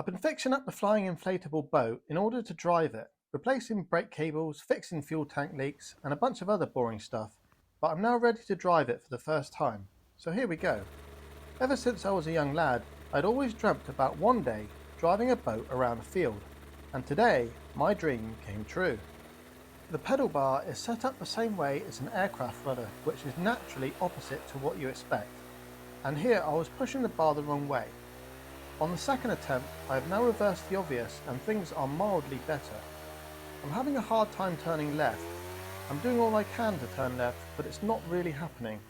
I've been fixing up the flying inflatable boat in order to drive it, replacing brake cables, fixing fuel tank leaks and a bunch of other boring stuff, but I'm now ready to drive it for the first time. So here we go. Ever since I was a young lad, I'd always dreamt about one day driving a boat around a field, and today my dream came true. The pedal bar is set up the same way as an aircraft rudder, which is naturally opposite to what you expect. And here I was pushing the bar the wrong way. On the second attempt, I have now reversed the obvious and things are mildly better. I'm having a hard time turning left. I'm doing all I can to turn left, but it's not really happening.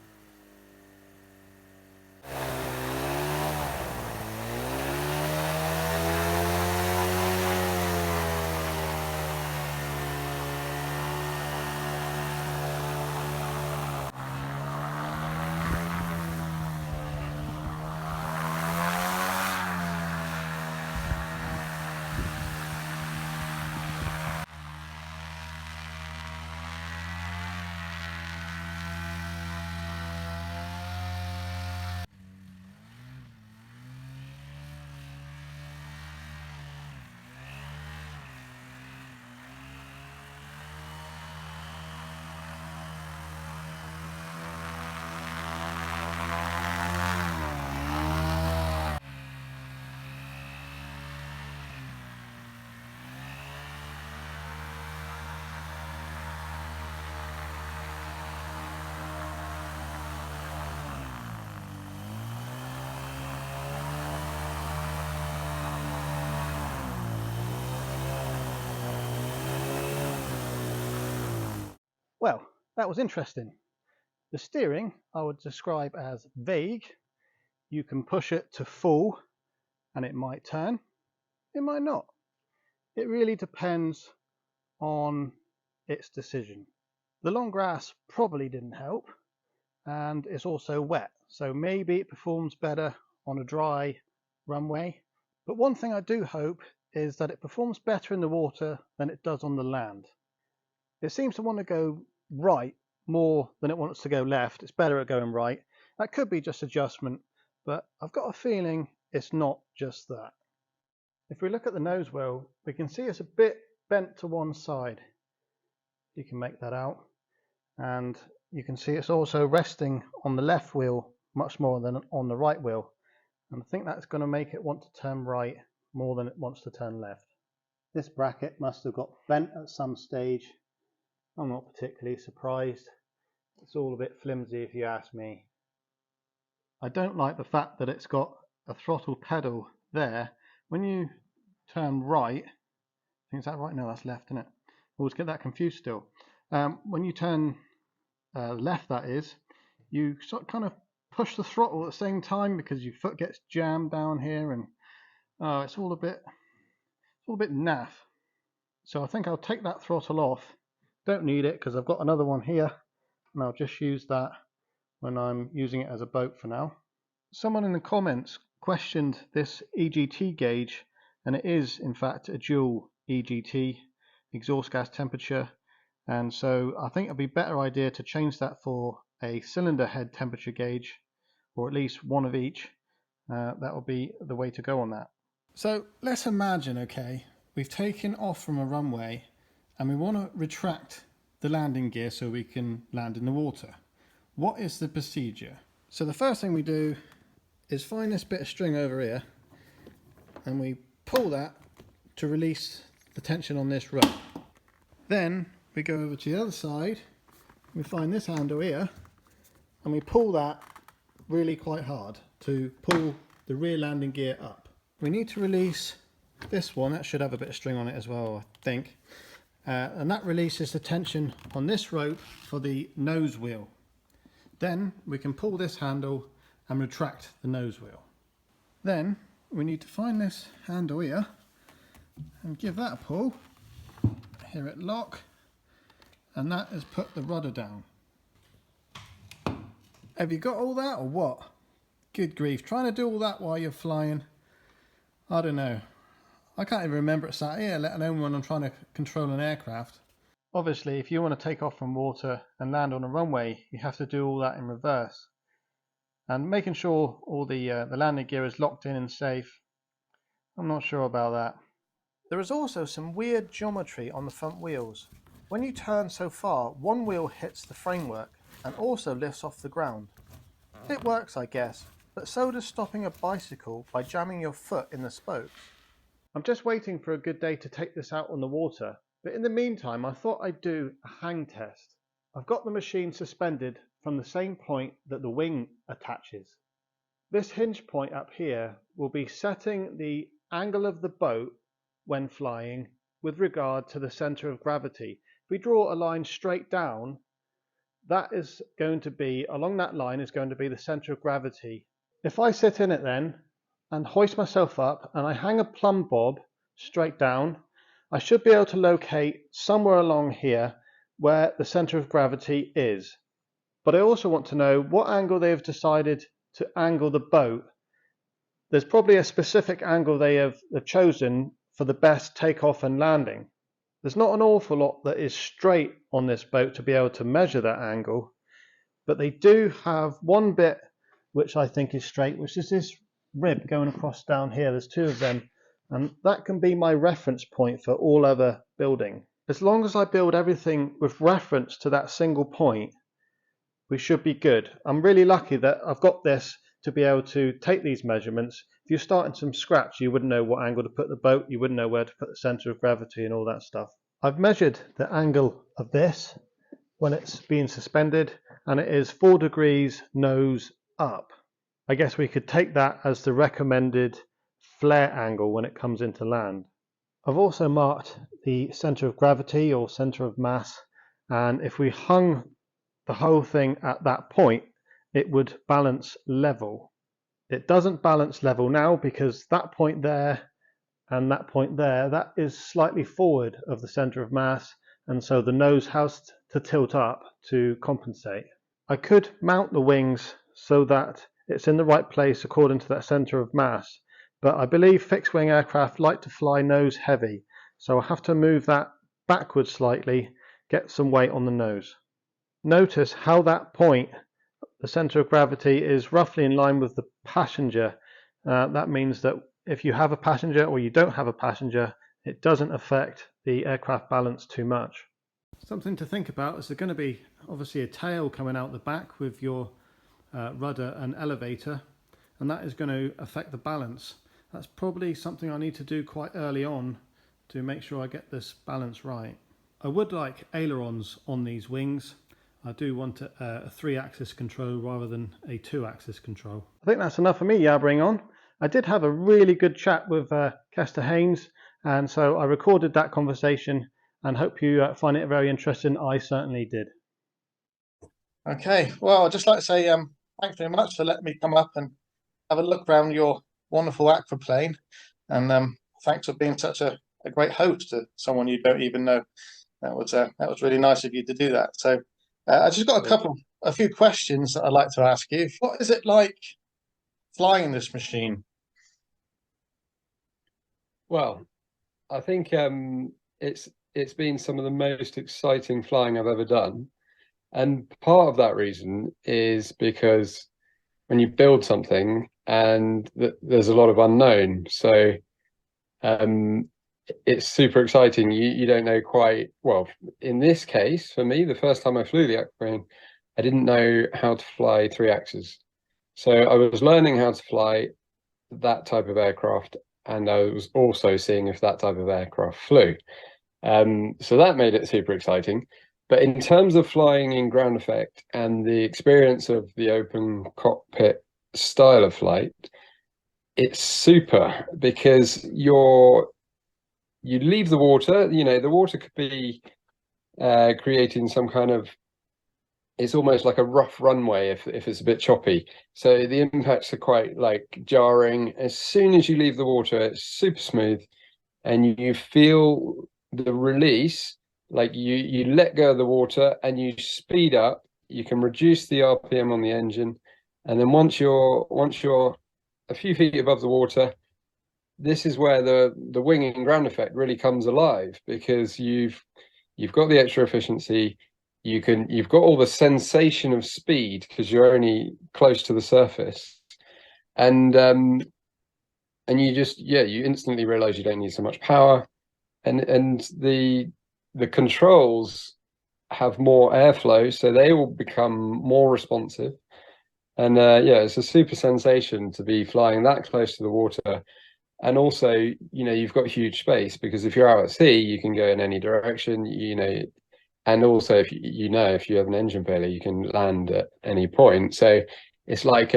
Well, that was interesting. The steering I would describe as vague. You can push it to full and it might turn, it might not. It really depends on its decision. The long grass probably didn't help, and it's also wet, so maybe it performs better on a dry runway. But one thing I do hope is that it performs better in the water than it does on the land. It seems to want to go right more than it wants to go left. It's better at going right. That could be just adjustment, but I've got a feeling it's not just that. If we look at the nose wheel, we can see it's a bit bent to one side. You can make that out. And you can see it's also resting on the left wheel much more than on the right wheel. And I think that's going to make it want to turn right more than it wants to turn left. This bracket must have got bent at some stage. I'm not particularly surprised. It's all a bit flimsy if you ask me. I don't like the fact that it's got a throttle pedal there. When you turn right, I think is that right? No, that's left, isn't it? Always get that confused still. When you turn left, that is, you sort of kind of push the throttle at the same time because your foot gets jammed down here, and it's all a bit naff. So I think I'll take that throttle off. Don't need it because I've got another one here, and I'll just use that when I'm using it as a boat for now. Someone in the comments questioned this EGT gauge, and it is in fact a dual EGT, exhaust gas temperature, and so I think it'd be a better idea to change that for a cylinder head temperature gauge, or at least one of each. That will be the way to go on that. So let's imagine, okay, we've taken off from a runway and we want to retract the landing gear so we can land in the water. What is the procedure? So the first thing we do is find this bit of string over here, and we pull that to release the tension on this rope. Then we go over to the other side, we find this handle here, and we pull that really quite hard to pull the rear landing gear up. We need to release this one. That should have a bit of string on it as well, I think. And that releases the tension on this rope for the nose wheel. Then we can pull this handle and retract the nose wheel. Then we need to find this handle here and give that a pull. Hear it lock, and that has put the rudder down. Have you got all that or what? Good grief, trying to do all that while you're flying, I don't know. I can't even remember it sat here, let alone when I'm trying to control an aircraft. Obviously, if you want to take off from water and land on a runway, you have to do all that in reverse. And making sure all the landing gear is locked in and safe I'm not sure about that. There is also some weird geometry on the front wheels. When you turn so far, one wheel hits the framework and also lifts off the ground. It works, I guess, but so does stopping a bicycle by jamming your foot in the spokes. I'm just waiting for a good day to take this out on the water, but in the meantime I thought I'd do a hang test. I've got the machine suspended from the same point that the wing attaches. This hinge point up here will be setting the angle of the boat when flying with regard to the centre of gravity. If we draw a line straight down, that is going to be, along that line is going to be the centre of gravity. If I sit in it then and hoist myself up and I hang a plumb bob straight down, I should be able to locate somewhere along here where the centre of gravity is. But I also want to know what angle they have decided to angle the boat. There's probably a specific angle they have chosen for the best takeoff and landing. There's not an awful lot that is straight on this boat to be able to measure that angle, but they do have one bit which I think is straight, which is this rib going across down here. There's two of them, and that can be my reference point for all other building. As long as I build everything with reference to that single point, we should be good. I'm really lucky that I've got this to be able to take these measurements. If you're starting from scratch, you wouldn't know what angle to put the boat, you wouldn't know where to put the centre of gravity and all that stuff. I've measured the angle of this when it's being suspended, and it is 4 degrees nose up. I guess we could take that as the recommended flare angle when it comes into land. I've also marked the centre of gravity or centre of mass, and if we hung the whole thing at that point, it would balance level. It doesn't balance level now because that point there and that point there, that is slightly forward of the centre of mass, and so the nose has to tilt up to compensate. I could mount the wings so that it's in the right place according to that centre of mass, but I believe fixed wing aircraft like to fly nose heavy, so I have to move that backwards slightly, get some weight on the nose. Notice how that point, the centre of gravity, is roughly in line with the passenger. That means that if you have a passenger or you don't have a passenger, it doesn't affect the aircraft balance too much. Something to think about is there's going to be obviously a tail coming out the back with your rudder and elevator, and that is going to affect the balance. That's probably something I need to do quite early on to make sure I get this balance right. I would like ailerons on these wings. I do want a 3-axis control rather than a 2-axis control. I think that's enough for me yabbering on. I did have a really good chat with Kester Haynes, and so I recorded that conversation and hope you find it very interesting. I certainly did. Okay, well, I'd just like to say thanks very much for letting me come up and have a look around your wonderful aquaplane, and thanks for being such a great host to someone you don't even know. That was really nice of you to do that. So I just got a few questions that I'd like to ask you. What is it like flying this machine? Well, I think it's been some of the most exciting flying I've ever done, and part of that reason is because when you build something and there's a lot of unknown, so it's super exciting. You don't know quite well. In this case, for me, the first time I flew the aquaplane, I didn't know how to fly 3 axes, so I was learning how to fly that type of aircraft, and I was also seeing if that type of aircraft flew. So that made it super exciting. But in terms of flying in ground effect and the experience of the open cockpit style of flight, it's super because you leave the water. The water could be creating some kind of, it's almost like a rough runway if it's a bit choppy. So the impacts are quite like jarring. As soon as you leave the water, it's super smooth, and you feel the release, like you let go of the water and you speed up. You can reduce the RPM on the engine, and then once you're a few feet above the water, this is where the wing and ground effect really comes alive, because you've got the extra efficiency. You've got all the sensation of speed because you're only close to the surface, and and you just, yeah, you instantly realize you don't need so much power, and the controls have more airflow, so they will become more responsive. And yeah, it's a super sensation to be flying that close to the water. And also, you know, you've got huge space, because if you're out at sea, you can go in any direction, you know, and also if you know, if you have an engine failure, you can land at any point. So it's like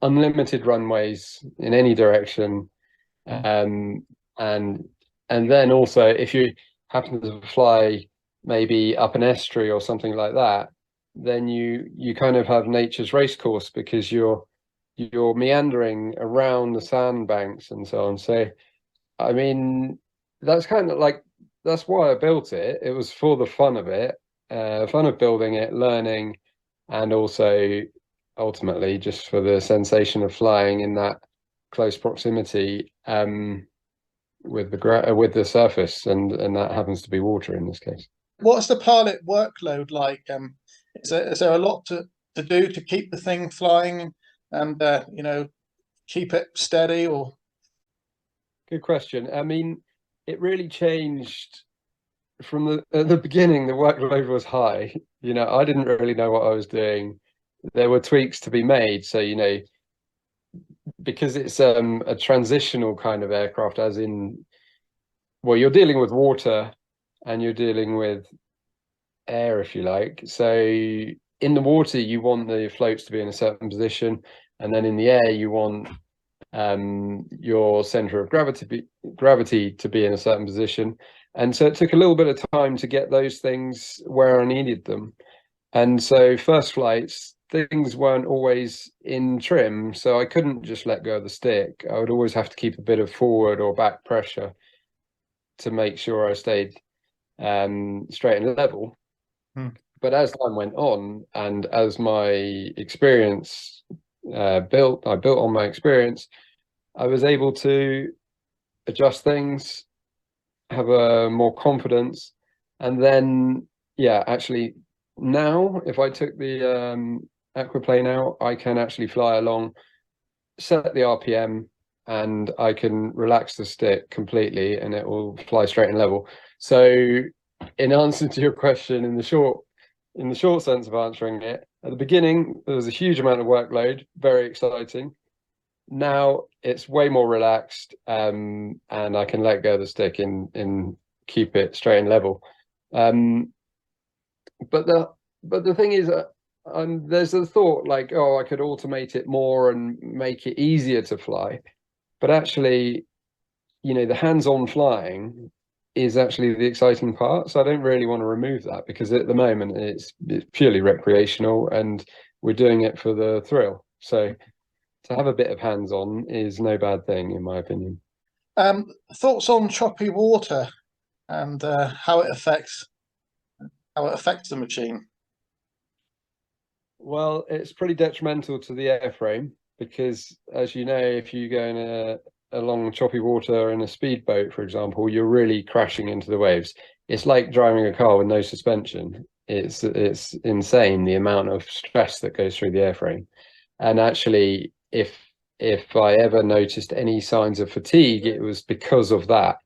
unlimited runways in any direction. Um, and then also, if you happen to fly maybe up an estuary or something like that, then you kind of have nature's race course, because you're meandering around the sandbanks and so on. So I mean, that's kind of like, that's why I built it. It was for the fun of it, fun of building it, learning, and also ultimately just for the sensation of flying in that close proximity, with the surface, and that happens to be water in this case. What's the pilot workload like? Is there a lot to do to keep the thing flying and you know, keep it steady? Or Good question. I mean, it really changed from at the beginning. The workload was high. You know, I didn't really know what I was doing. There were tweaks to be made. So, you know, because it's a transitional kind of aircraft, as in, well, you're dealing with water and you're dealing with air, if you like. So in the water, you want the floats to be in a certain position, and then in the air, you want your center of gravity to be in a certain position. And so it took a little bit of time to get those things where I needed them. And so first flights, things weren't always in trim, so I couldn't just let go of the stick. I would always have to keep a bit of forward or back pressure to make sure I stayed straight and level. But as time went on, and as my experience I built on my experience, I was able to adjust things, have a more confidence, and then yeah, actually now if I took the aquaplane out, I can actually fly along, set the RPM, and I can relax the stick completely, and it will fly straight and level. So, in answer to your question, in the short sense of answering it, at the beginning there was a huge amount of workload, very exciting. Now it's way more relaxed, and I can let go of the stick and keep it straight and level. But the thing is, there's a thought like, oh, I could automate it more and make it easier to fly. But actually, you know, the hands-on flying is actually the exciting part. So I don't really want to remove that, because at the moment it's purely recreational and we're doing it for the thrill. So to have a bit of hands-on is no bad thing, in my opinion. thoughts on choppy water and how it affects the machine? Well, it's pretty detrimental to the airframe, because, as you know, if you go in along choppy water in a speedboat, for example, you're really crashing into the waves. It's like driving a car with no suspension. It's insane the amount of stress that goes through the airframe. And actually, if I ever noticed any signs of fatigue, it was because of that,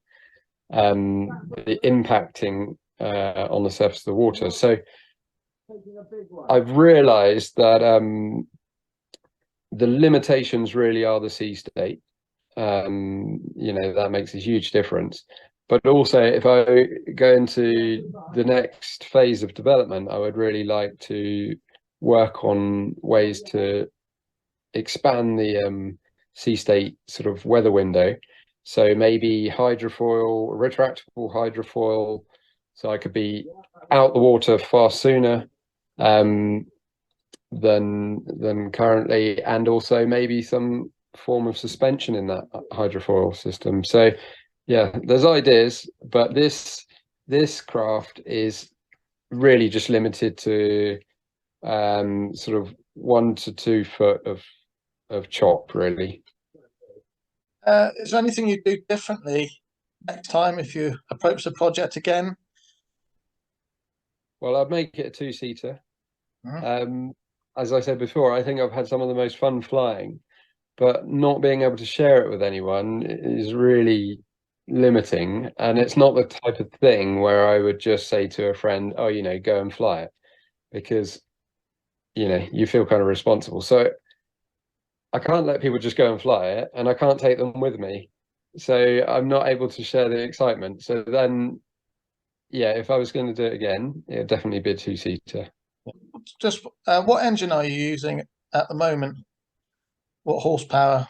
the impacting on the surface of the water. So I've realized that the limitations really are the sea state. You know, that makes a huge difference. But also, if I go into the next phase of development, I would really like to work on ways to expand the sea state sort of weather window. So maybe hydrofoil, retractable hydrofoil, so I could be out the water far sooner than currently, and also maybe some form of suspension in that hydrofoil system. So yeah, there's ideas, but this craft is really just limited to sort of 1 to 2 foot of chop, really. Is there anything you'd do differently next time if you approach the project again? Well, I'd make it a 2-seater. As I said before, I think I've had some of the most fun flying. but not being able to share it with anyone is really limiting. And it's not the type of thing where I would just say to a friend, oh, you know, go and fly it, because, you know, you feel kind of responsible. So I can't let people just go and fly it, and I can't take them with me. So I'm not able to share the excitement. So then, yeah, if I was going to do it again, it'd definitely be a two-seater. Just what engine are you using at the moment? What horsepower?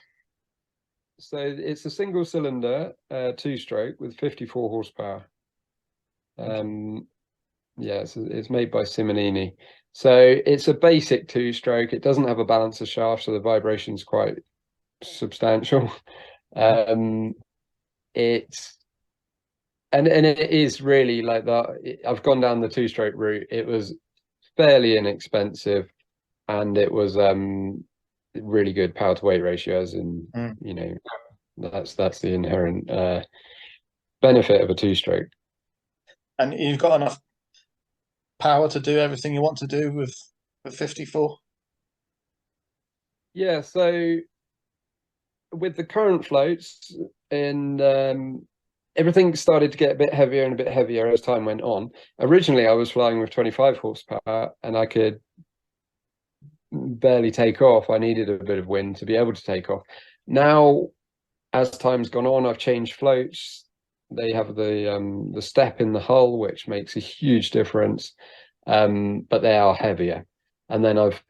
So it's a single cylinder, two-stroke with 54 horsepower. Yeah, it's made by Simonini. So it's a basic two-stroke. It doesn't have a balancer shaft, so the vibration's quite substantial. It's and it is really like that. I've gone down the two-stroke route. It was fairly inexpensive, and it was really good power to weight ratios, and you know, that's the inherent benefit of a two-stroke. And you've got enough power to do everything you want to do with 54? Yeah, so with the current floats, and everything started to get a bit heavier and a bit heavier as time went on. Originally, I was flying with 25 horsepower, and I could barely take off. I needed a bit of wind to be able to take off. Now, as time's gone on, I've changed floats. They have the step in the hull, which makes a huge difference, but they are heavier. And then I've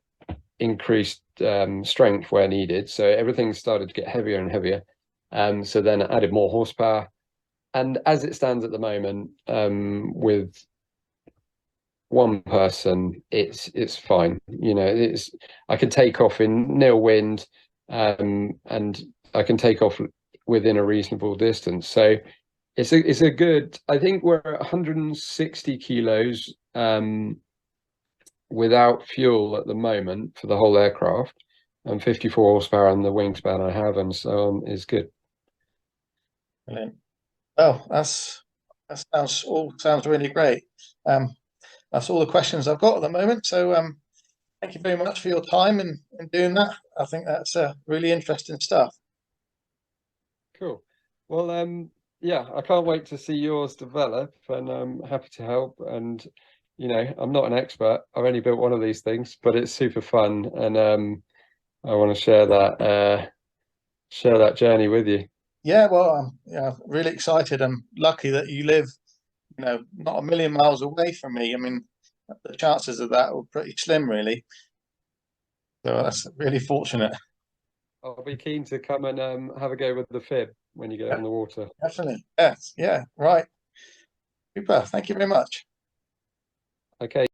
increased strength where needed, so everything started to get heavier and heavier. So then I added more horsepower, and as it stands at the moment, with one person, it's fine. You know, I can take off in nil wind, and I can take off within a reasonable distance. So it's a good. I think we're at 160 kilos without fuel at the moment for the whole aircraft, and 54 horsepower on the wingspan I have, and so on, is good. Brilliant. Oh, that sounds really great. That's all the questions I've got at the moment. So thank you very much for your time in doing that. I think that's really interesting stuff. Cool. Well, yeah, I can't wait to see yours develop, and I'm happy to help. And you know, I'm not an expert. I've only built one of these things, but it's super fun, and I want to share that journey with you. Yeah, well, I'm really excited. I'm lucky that you live, you know, not a million miles away from me. I mean, the chances of that were pretty slim, really. So that's really fortunate. I'll be keen to come and have a go with the fib when you get on the water. Definitely. Yes. Yeah. Right. Super. Thank you very much. Okay.